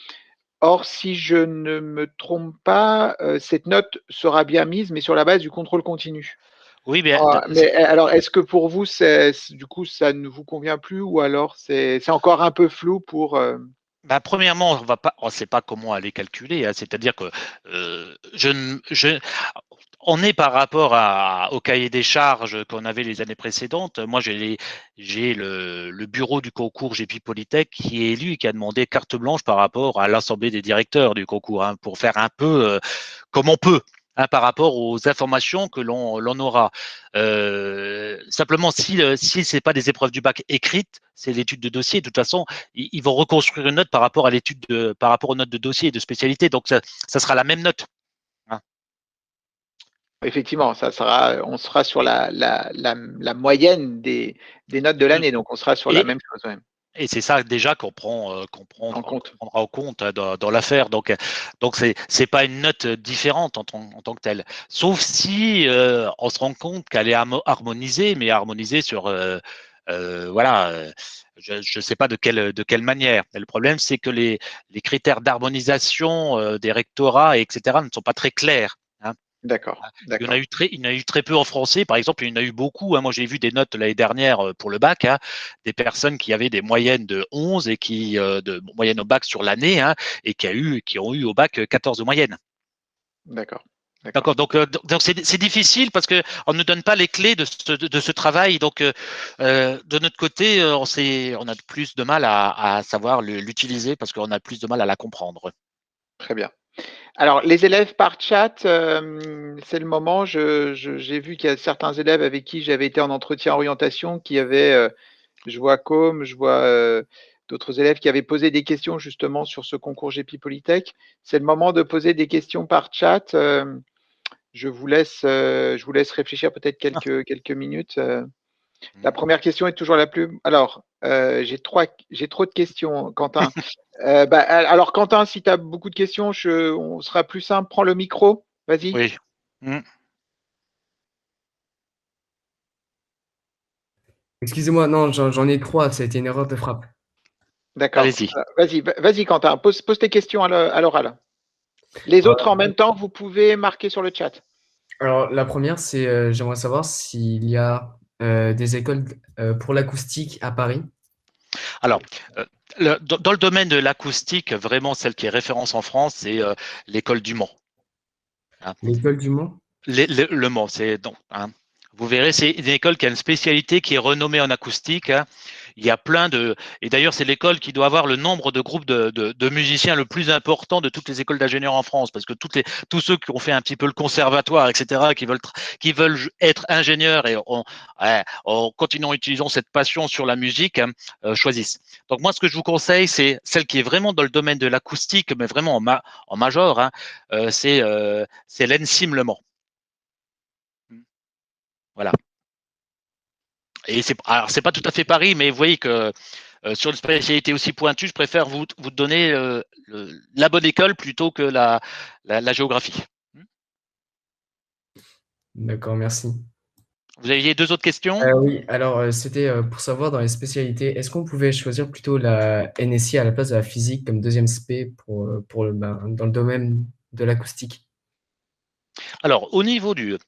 Or, si je ne me trompe pas, cette note sera bien mise, mais sur la base du contrôle continu. Oui, bien, Ah, mais alors, est-ce que pour vous, du coup, ça ne vous convient plus ou alors c'est encore un peu flou pour bah, premièrement, on ne sait pas comment aller calculer, hein. C'est-à-dire que on est par rapport au cahier des charges qu'on avait les années précédentes. Moi, j'ai le bureau du concours GP Polytech qui est élu et qui a demandé carte blanche par rapport à l'assemblée des directeurs du concours, hein, pour faire un peu comme on peut. Hein, par rapport aux informations que l'on aura. Simplement, si c'est pas des épreuves du bac écrites, c'est l'étude de dossier. De toute façon, ils vont reconstruire une note par rapport à par rapport aux notes de dossier et de spécialité. Donc, ça sera la même note. Hein. effectivement, on sera sur la moyenne des notes de l'année, donc on sera sur la Et, même chose, ouais, et c'est ça déjà en qu'on compte. prendra en compte dans l'affaire. Donc c'est pas une note différente en tant que telle. Sauf si on se rend compte qu'elle est harmonisée, mais harmonisée sur voilà. Je ne sais pas de quelle manière. Et le problème, c'est que les critères d'harmonisation des rectorats, etc., ne sont pas très clairs. Hein. D'accord, Il y en a d'accord. eu il y en a eu très peu en français, par exemple, il y en a eu beaucoup. Hein. Moi, j'ai vu des notes l'année dernière pour le bac, hein, des personnes qui avaient des moyennes de 11 et de moyenne au bac sur l'année, hein, et qui ont eu au bac 14 de moyenne. D'accord, d'accord. D'accord. Donc c'est difficile parce que on ne donne pas les clés de ce travail. Donc, de notre côté, on a plus de mal à savoir l'utiliser parce qu'on a plus de mal à la comprendre. Très bien. Alors, les élèves par chat, c'est le moment. J'ai vu qu'il y a certains élèves avec qui j'avais été en entretien orientation qui avaient, je vois Com, je vois d'autres élèves qui avaient posé des questions justement sur ce concours GP Polytech. C'est le moment de poser des questions par chat. Je vous laisse réfléchir peut-être quelques minutes. La première question est toujours la plus. Alors, j'ai trop de questions, Quentin. Alors, Quentin, si tu as beaucoup de questions, on sera plus simple. Prends le micro. Vas-y. Oui. Mm. Excusez-moi, non, j'en ai trois, ça a été une erreur de frappe. D'accord. Allez-y. Vas-y, Quentin. Pose tes questions à l'oral. Les autres, en même temps, vous pouvez marquer sur le chat. Alors, la première, c'est j'aimerais savoir s'il y a des écoles pour l'acoustique à Paris. Alors, euh, dans le domaine de l'acoustique, vraiment celle qui est référence en France, c'est l'école du Mans. Hein. L'école du Mans? Le Mans, c'est donc. Hein. Vous verrez, c'est une école qui a une spécialité qui est renommée en acoustique. Hein. Il y a plein de. Et d'ailleurs, c'est l'école qui doit avoir le nombre de groupes de musiciens le plus important de toutes les écoles d'ingénieurs en France. Parce que tous ceux qui ont fait un petit peu le conservatoire, etc., qui veulent être ingénieurs et ouais, en continuant utilisant cette passion sur la musique, hein, choisissent. Donc, moi, ce que je vous conseille, c'est celle qui est vraiment dans le domaine de l'acoustique, mais vraiment en major. Hein, c'est l'ENSIM Le Mans. Voilà. Et c'est pas tout à fait Paris, mais vous voyez que sur une spécialité aussi pointue, je préfère vous donner la bonne école plutôt que la géographie. D'accord, merci. Vous aviez deux autres questions? Oui, alors c'était pour savoir dans les spécialités, est-ce qu'on pouvait choisir plutôt la NSI à la place de la physique comme deuxième spé dans le domaine de l'acoustique? Alors, au niveau du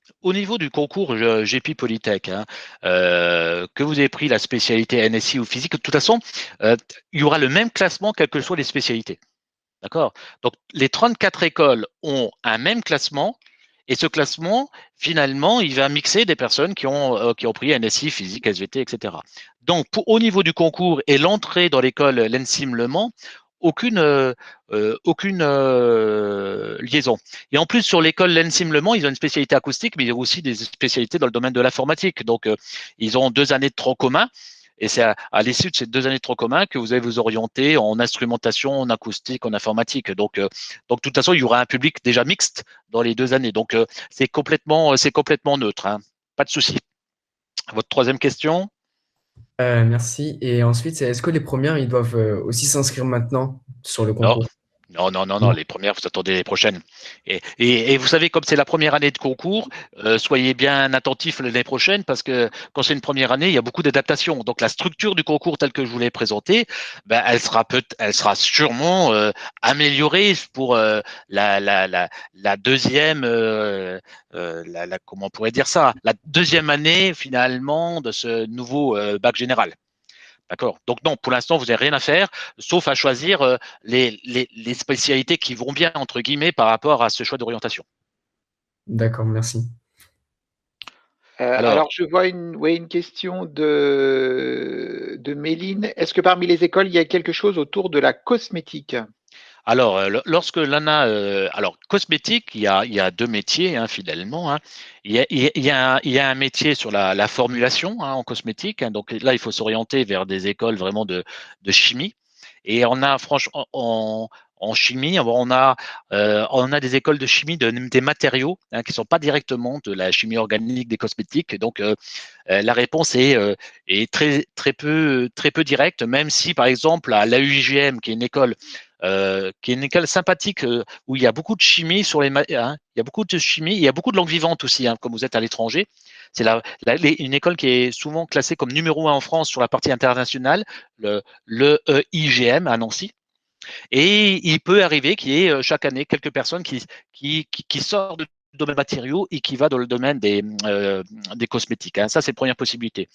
concours GP Polytech, hein, que vous ayez pris la spécialité NSI ou physique, de toute façon, il y aura le même classement quelles que soient les spécialités. D'accord? Donc, les 34 écoles ont un même classement. Et ce classement, finalement, il va mixer des personnes qui ont pris NSI, physique, SVT, etc. Donc, au niveau du concours et l'entrée dans l'école l'ENSIM Le Mans, aucune liaison. Et en plus, sur l'école l'ENSIM Le Mans, ils ont une spécialité acoustique, mais il y a aussi des spécialités dans le domaine de l'informatique. Donc, ils ont 2 années de tronc commun. Et c'est à l'issue de ces 2 années de tronc commun que vous allez vous orienter en instrumentation, en acoustique, en informatique. Donc de toute façon, il y aura un public déjà mixte dans les 2 années. Donc, c'est complètement neutre. Hein. Pas de souci. Votre troisième question? Merci. Et ensuite, est-ce que les premières, ils doivent aussi s'inscrire maintenant sur le Non, concours? Non, non, non, non, les premières, vous attendez les prochaines. Et vous savez, comme c'est la première année de concours, soyez bien attentifs l'année prochaine parce que quand c'est une première année, il y a beaucoup d'adaptations. Donc la structure du concours telle que je vous l'ai présentée, ben, elle sera sûrement améliorée pour la deuxième, comment on pourrait dire ça, la deuxième année finalement de ce nouveau bac général. D'accord. Donc non, pour l'instant, vous n'avez rien à faire, sauf à choisir les spécialités qui vont bien, entre guillemets, par rapport à ce choix d'orientation. D'accord, merci. Alors, Alors, je vois une question de Méline. Est-ce que parmi les écoles, il y a quelque chose autour de la cosmétique? lorsque l'ANA, alors cosmétique, il y a deux métiers hein, finalement. Hein. Il y a un métier sur la formulation hein, en cosmétique. Hein. Donc là, il faut s'orienter vers des écoles vraiment de chimie. Et on a franchement en chimie, on a des écoles de chimie des matériaux hein, qui ne sont pas directement de la chimie organique des cosmétiques. Donc la réponse est très peu directe, même si par exemple à l'AUIGM, qui est une école sympathique où il y a beaucoup de chimie sur hein, il y a beaucoup de chimie, il y a beaucoup de langues vivantes aussi, hein, comme vous êtes à l'étranger. C'est une école qui est souvent classée comme numéro 1 en France sur la partie internationale, le IGM à Nancy. Et il peut arriver qu'il y ait chaque année quelques personnes qui sortent du domaine matériaux et qui va dans le domaine des cosmétiques. Hein. Ça, c'est la première possibilité.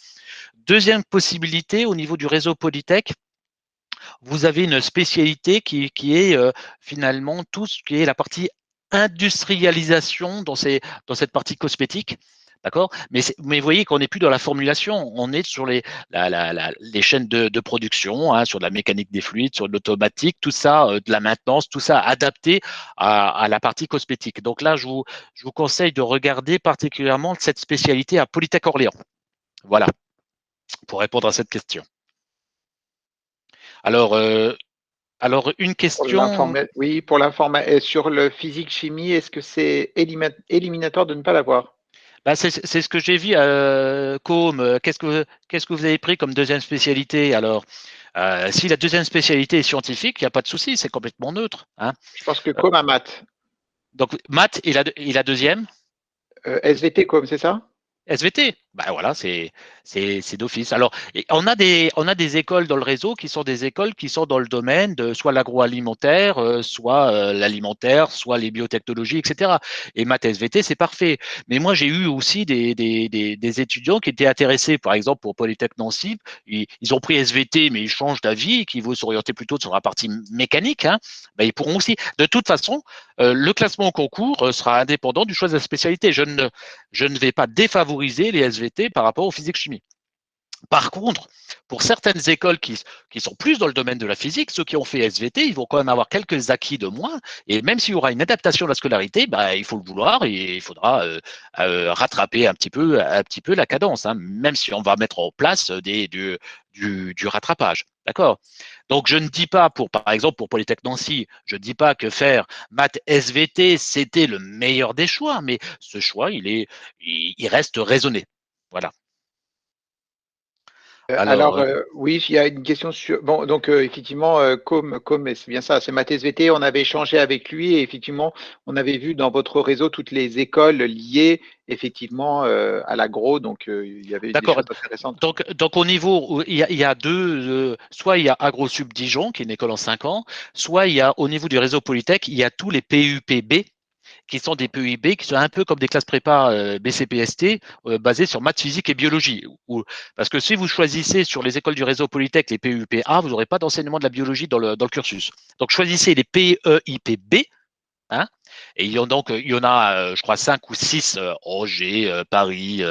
Deuxième possibilité, au niveau du réseau Polytech, vous avez une spécialité qui est finalement tout ce qui est la partie industrialisation dans cette partie cosmétique. D'accord, mais vous voyez qu'on n'est plus dans la formulation, on est sur les chaînes de production, hein, sur de la mécanique des fluides, sur de l'automatique, tout ça, de la maintenance, tout ça adapté à la partie cosmétique. Donc là, je vous conseille de regarder particulièrement cette spécialité à Polytech Orléans. Voilà, pour répondre à cette question. Alors, une question. Oui, pour l'information, sur le physique-chimie, est-ce que c'est éliminatoire de ne pas l'avoir? Bah, c'est ce que j'ai vu Com. Qu'est-ce que vous avez pris comme deuxième spécialité? Alors, si la deuxième spécialité est scientifique, il n'y a pas de souci, c'est complètement neutre. Hein. Je pense que comme à maths. Donc, maths et la deuxième? SVT comme, c'est ça? SVT, ben voilà, c'est d'office. Alors, on a des écoles dans le réseau qui sont des écoles qui sont dans le domaine de soit l'agroalimentaire, soit l'alimentaire, soit les biotechnologies, etc. Et maths SVT, c'est parfait. Mais moi, j'ai eu aussi des étudiants qui étaient intéressés, par exemple, pour Polytech Nancy. Ils ont pris SVT, mais ils changent d'avis, qui vont s'orienter plutôt sur la partie mécanique. Hein. Ben, ils pourront aussi. De toute façon, le classement au concours sera indépendant du choix de la spécialité. Je ne vais pas défavoriser les SVT par rapport aux physique-chimie. Par contre, pour certaines écoles qui sont plus dans le domaine de la physique, ceux qui ont fait SVT, ils vont quand même avoir quelques acquis de moins. Et même s'il y aura une adaptation de la scolarité, bah, il faut le vouloir et il faudra rattraper un petit peu la cadence, hein, même si on va mettre en place du rattrapage. D'accord. Donc, je ne dis pas, par exemple, pour Polytech Nancy, je ne dis pas que faire maths SVT, c'était le meilleur des choix, mais ce choix, il reste raisonné. Voilà. Alors, Alors, oui, il y a une question sur. Bon, donc, effectivement, comme c'est bien ça, c'est Maths SVT, on avait échangé avec lui et effectivement, on avait vu dans votre réseau toutes les écoles liées, effectivement, à l'agro, donc il y avait des d'accord. choses intéressantes. Donc au niveau, il y a deux, soit il y a AgroSup Dijon, qui est une école en 5 ans, soit il y a au niveau du réseau Polytech, il y a tous les PUPB, qui sont des PUB qui sont un peu comme des classes prépa BCPST basées sur maths, physique et biologie. Parce que si vous choisissez sur les écoles du réseau Polytech les PUPA, vous n'aurez pas d'enseignement de la biologie dans le cursus. Donc choisissez les PEIPB. Hein, et il y en a, je crois, 5 ou 6 Angers, Paris,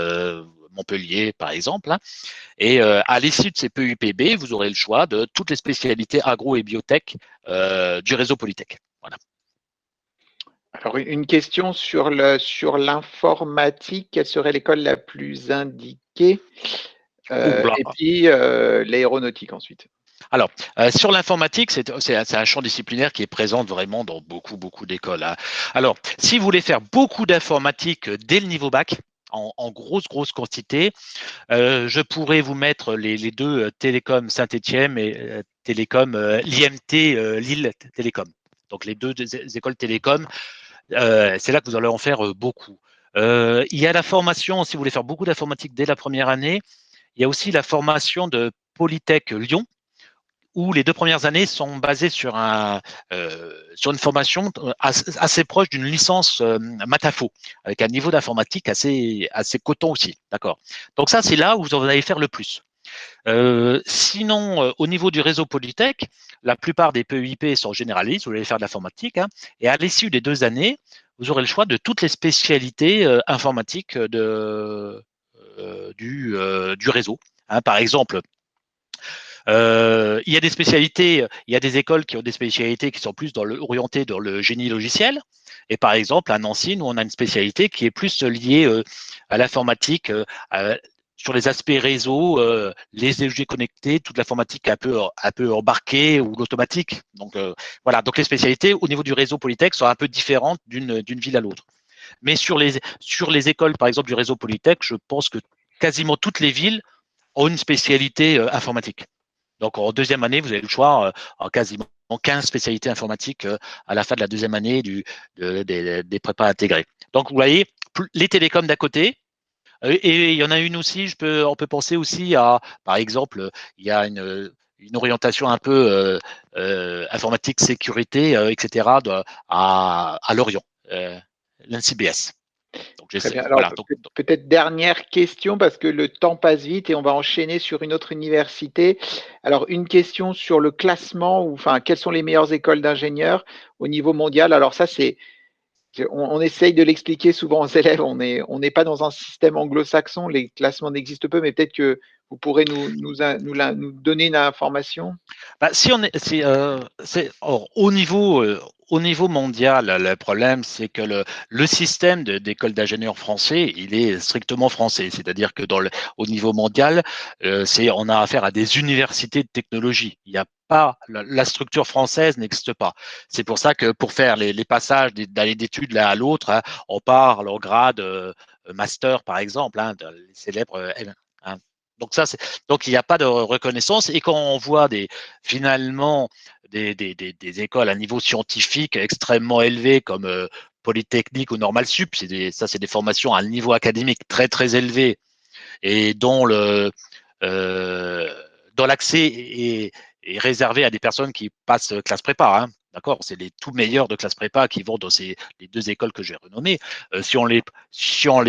Montpellier, par exemple. Hein. Et à l'issue de ces PUPB, vous aurez le choix de toutes les spécialités agro et biotech du réseau Polytech. Voilà. Alors, une question sur l'informatique, quelle serait l'école la plus indiquée? Et puis, l'aéronautique ensuite. Alors, sur l'informatique, c'est un champ disciplinaire qui est présent vraiment dans beaucoup d'écoles. Hein. Alors, si vous voulez faire beaucoup d'informatique dès le niveau bac, en grosse quantité, je pourrais vous mettre les deux Télécom Saint-Étienne et Télécom l'IMT Lille Télécom. Donc les deux écoles télécom, c'est là que vous allez en faire beaucoup. Il y a la formation, si vous voulez faire beaucoup d'informatique dès la première année, il y a aussi la formation de Polytech Lyon, où les 2 premières années sont basées sur sur une formation assez proche d'une licence Matafo, avec un niveau d'informatique assez coton aussi. D'accord. Donc ça, c'est là où vous allez faire le plus. Sinon, au niveau du réseau Polytech, la plupart des PEIP sont généralistes, vous allez faire de l'informatique, hein, et à l'issue des 2 années, vous aurez le choix de toutes les spécialités informatiques du réseau. Hein. Par exemple, il y a des spécialités, il y a des écoles qui ont des spécialités qui sont plus orientées dans le génie logiciel. Et par exemple, à Nancy, nous, on a une spécialité qui est plus liée à l'informatique, sur les aspects réseau, les objets connectés, toute l'informatique un peu embarquée ou l'automatique. Donc voilà, donc les spécialités au niveau du réseau Polytech sont un peu différentes d'une ville à l'autre. Mais sur les écoles, par exemple, du réseau Polytech, je pense que quasiment toutes les villes ont une spécialité informatique. Donc, en 2e année, vous avez le choix en quasiment 15 spécialités informatiques à la fin de la 2e année des prépas intégrés. Donc, vous voyez, les télécoms d'un côté, et il y en a une aussi, on peut penser aussi à, par exemple, il y a une orientation un peu informatique, sécurité, etc. À Lorient, l'NCBS. Donc, Très bien. Alors, voilà. peut-être dernière question, parce que le temps passe vite et on va enchaîner sur une autre université. Alors, une question sur le classement, ou enfin, quelles sont les meilleures écoles d'ingénieurs au niveau mondial? Alors ça, on essaye de l'expliquer souvent aux élèves, on n'est pas dans un système anglo-saxon, les classements n'existent peu, mais peut-être que vous pourrez nous donner une information. Bah, si on est, si, or, au niveau mondial, le problème, c'est que le système d'école d'ingénieurs français, il est strictement français. C'est-à-dire que au niveau mondial, on a affaire à des universités de technologie. Il n'y a pas, la structure française n'existe pas. C'est pour ça que pour faire les passages d'aller d'études l'un à l'autre, hein, on part en grade master, par exemple, hein, les célèbres hein. Donc ça, donc il n'y a pas de reconnaissance. Et quand on voit finalement des écoles à niveau scientifique extrêmement élevé comme Polytechnique ou Normal Sup, c'est des formations à un niveau académique très très élevé et euh, dont l'accès est réservé à des personnes qui passent classe prépa. Hein. D'accord, c'est les tout meilleurs de classe prépa qui vont dans les 2 écoles que j'ai renommées. Si on les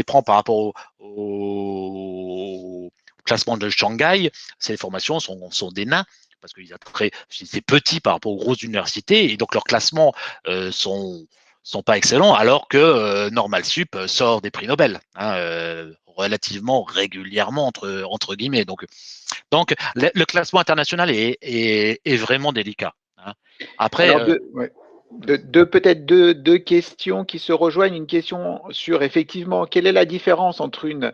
prend par rapport au classement de Shanghai, ces formations sont des nains parce que c'est petit par rapport aux grosses universités et donc leurs classements sont pas excellents, alors que Normal Sup sort des prix Nobel hein, relativement régulièrement entre guillemets. Donc le classement international est vraiment délicat. Hein. Après, Alors, peut-être deux questions qui se rejoignent. Une question sur effectivement quelle est la différence entre une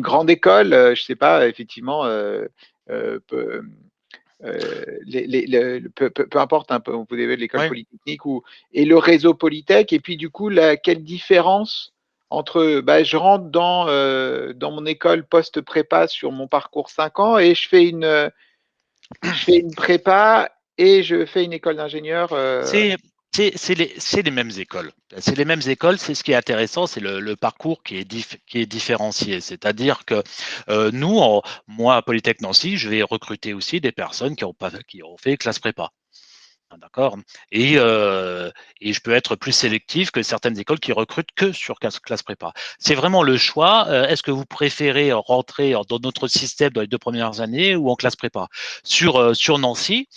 grande école, je ne sais pas, effectivement, peu, peu importe, hein, vous avez l'école ouais. polytechnique et le réseau Polytech, et puis du coup, quelle différence entre je rentre dans mon école post-prépa sur mon parcours 5 ans et je fais une prépa et je fais une école d'ingénieur. C'est les mêmes écoles. C'est les mêmes écoles. C'est ce qui est intéressant, c'est le parcours qui est différencié. C'est-à-dire que moi, à Polytech Nancy, je vais recruter aussi des personnes qui ont fait classe prépa. D'accord. Et je peux être plus sélectif que certaines écoles qui recrutent que sur classe prépa. C'est vraiment le choix. Est-ce que vous préférez rentrer dans notre système dans les 2 premières années ou en classe prépa? Sur Nancy,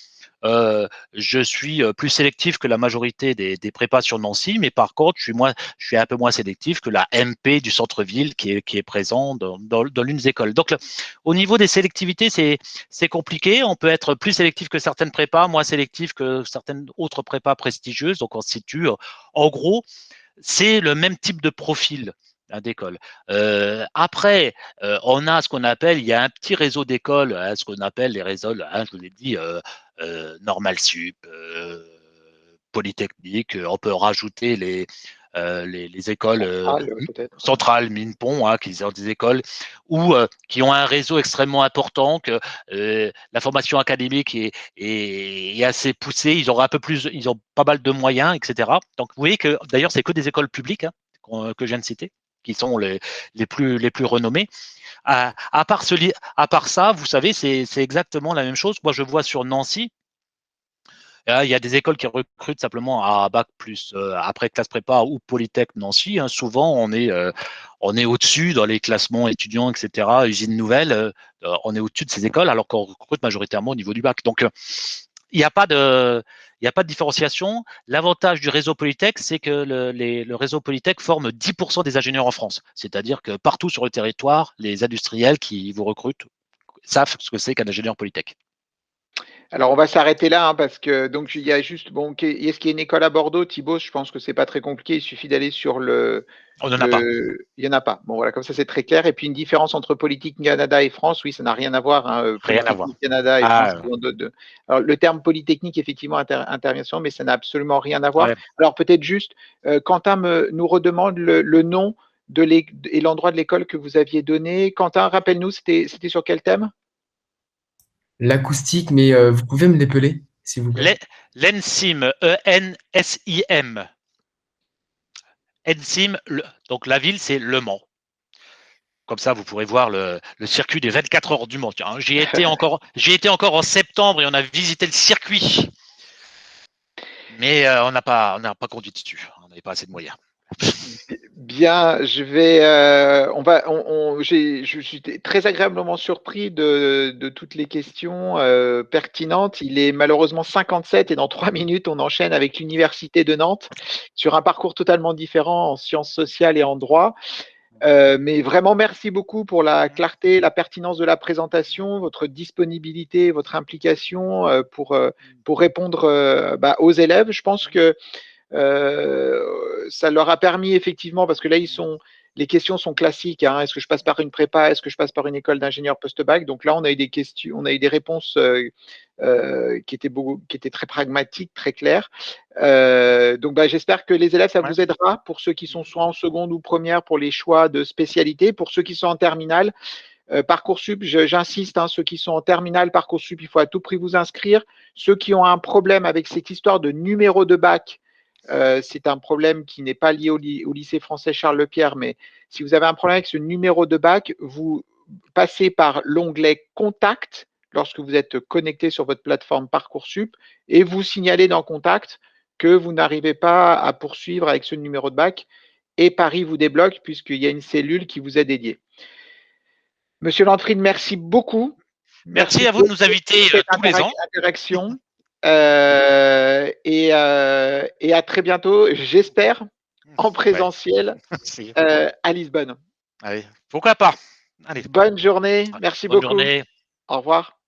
je suis plus sélectif que la majorité des prépas sur Nancy, mais par contre, je suis un peu moins sélectif que la MP du centre-ville qui est présent dans l'une des écoles. Donc, au niveau des sélectivités, c'est compliqué. On peut être plus sélectif que certaines prépas, moins sélectif que certaines autres prépas prestigieuses. Donc, on se situe, en gros, c'est le même type de profil d'école. Après, on a ce qu'on appelle, il y a un petit réseau d'écoles, hein, ce qu'on appelle les réseaux, hein, je vous l'ai dit, Normal Sup, Polytechnique, on peut rajouter les écoles peut-être. centrales, mines, ponts, hein, qui sont des écoles qui ont un réseau extrêmement important, que la formation académique est assez poussée, ils ont pas mal de moyens, etc. Donc vous voyez que d'ailleurs c'est que des écoles publiques, hein, que je viens de citer, qui sont les plus renommées. À part ça, vous savez, c'est exactement la même chose. Moi, je vois sur Nancy, il y a des écoles qui recrutent simplement à bac plus après classe prépa ou Polytech Nancy. Hein. Souvent, on est au-dessus dans les classements étudiants, etc. Usine nouvelle, on est au-dessus de ces écoles, alors qu'on recrute majoritairement au niveau du bac. Donc, il n'y a pas de différenciation. L'avantage du réseau Polytech, c'est que le réseau Polytech forme 10% des ingénieurs en France. C'est-à-dire que partout sur le territoire, les industriels qui vous recrutent savent ce que c'est qu'un ingénieur Polytech. Alors, on va s'arrêter là, hein, parce que donc il y a juste est-ce qu'il y a une école à Bordeaux, Thibaut? Je pense que c'est pas très compliqué. Il suffit d'aller sur On n'en a pas. Il y en a pas. Bon, voilà, comme ça c'est très clair. Et puis une différence entre Politique Canada et France, oui, ça n'a rien à voir. Hein, Rien à voir. Canada et France. Alors, le terme polytechnique effectivement intervient, mais ça n'a absolument rien à voir. Ouais. Alors peut-être juste, Quentin nous redemande le nom et l'endroit de l'école que vous aviez donné. Quentin, rappelle-nous, c'était sur quel thème? L'acoustique, mais vous pouvez me l'épeler, s'il vous plaît? L'ENSIM, E-N-S-I-M. ENSIM, donc la ville, c'est Le Mans. Comme ça, vous pourrez voir le circuit des 24 heures du Mans. J'y étais encore en septembre et on a visité le circuit. Mais on n'a pas conduit dessus. On n'avait pas assez de moyens. Bien, je suis très agréablement surpris de toutes les questions pertinentes. Il est malheureusement 57 et dans 3 minutes, on enchaîne avec l'Université de Nantes sur un parcours totalement différent en sciences sociales et en droit. Mais vraiment, merci beaucoup pour la clarté, la pertinence de la présentation, votre disponibilité, votre implication pour répondre aux élèves. Je pense que ça leur a permis effectivement, parce que là, les questions sont classiques. Hein. Est-ce que je passe par une prépa? Est-ce que je passe par une école d'ingénieur post-bac? Donc là, on a eu des questions, on a eu des réponses qui étaient très pragmatiques, très claires. Donc, j'espère que les élèves, ça vous aidera pour ceux qui sont soit en seconde ou première pour les choix de spécialité. Pour ceux qui sont en terminale, Parcoursup, j'insiste, hein, ceux qui sont en terminale Parcoursup, il faut à tout prix vous inscrire. Ceux qui ont un problème avec cette histoire de numéro de bac, c'est un problème qui n'est pas lié au lycée français Charles Lepierre, mais si vous avez un problème avec ce numéro de bac, vous passez par l'onglet Contact lorsque vous êtes connecté sur votre plateforme Parcoursup et vous signalez dans Contact que vous n'arrivez pas à poursuivre avec ce numéro de bac et Paris vous débloque puisqu'il y a une cellule qui vous est dédiée. Monsieur Lantrine, merci beaucoup. Merci à vous de nous inviter tous les ans. Interaction. Et à très bientôt, j'espère, en présentiel à Lisbonne. Allez, pourquoi pas. Allez. Bonne journée, merci beaucoup. Bonne journée. Au revoir.